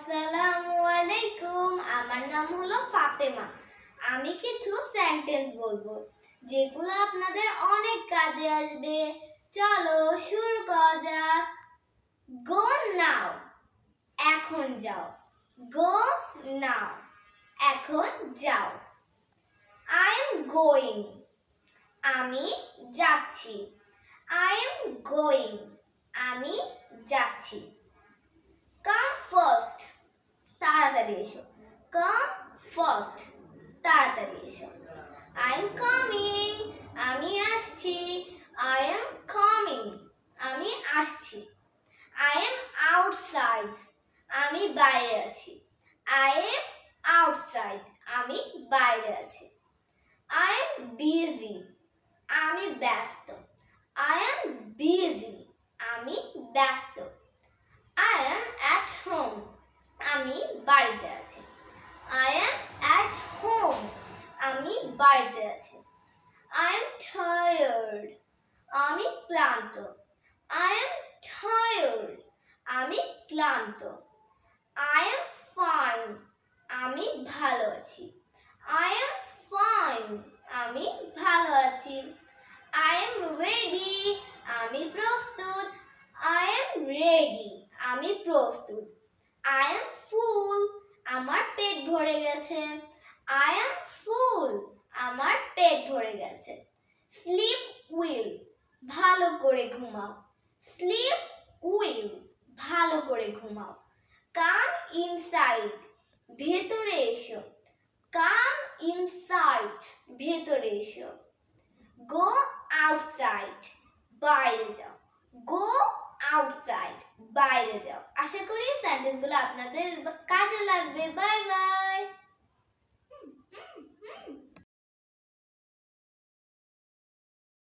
আসসালামু আলাইকুম। আমার নাম হলো ফাতেমা। আমি কিছু সেন্টেন্স বলবো যেগুলো আপনাদের অনেক কাজে আসবে। চলো শুরু করা যাক। গো নাও, এখন যাও। গো নাও, এখন যাও। আই এম গোয়িং, আমি যাচ্ছি। আই এম গোয়িং, আমি যাচ্ছি। কাম ফার্স্ট, তাড়াতাড়ি এসো। কাম ফার্স্ট, তাড়াতাড়ি এসো। আই এম কামিং, আমি আসছি। আই এম কামিং, আমি আসছি। আই এম আউটসাইড, আমি বাইরে আছি। আই এম আউটসাইড, আমি বাইরে আছি। আই এম বিজি, আমি ব্যস্ত। আই এম বিজি, আমি ব্যস্ত। আই এম অ্যাট হোম, আমি বাড়িতে আছি। আই এম অ্যাট হোম, আমি বাড়িতে আছি। আই এম টায়ার্ড, আমি ক্লান্ত। আই এম টায়ার্ড, আমি ক্লান্ত। আই এম ফাইন, আমি ভালো আছি। আই এম ফাইন, আমি ভালো আছি। আই এম রেডি, আমি প্রস্তুত। আই এম রেডি, আমি প্রস্তুত। আই এম ফুল, আমার পেট ভরে গেছে। আই এম ফুল, আমার পেট ভরে গেছে। স্লিপ উইল, ভালো করে ঘুমাও। স্লিপ উইল, ভালো করে ঘুমাও। কাম ইনসাইড, ভেতরে এসো। কাম ইনসাইড, ভেতরে এসো। গো আউটসাইড, বাইরে যাও। গো আউটসাইড, বাইরে যাও। আশা করি সেন্টেন্সগুলো আপনাদের কাজে লাগবে। Bye bye.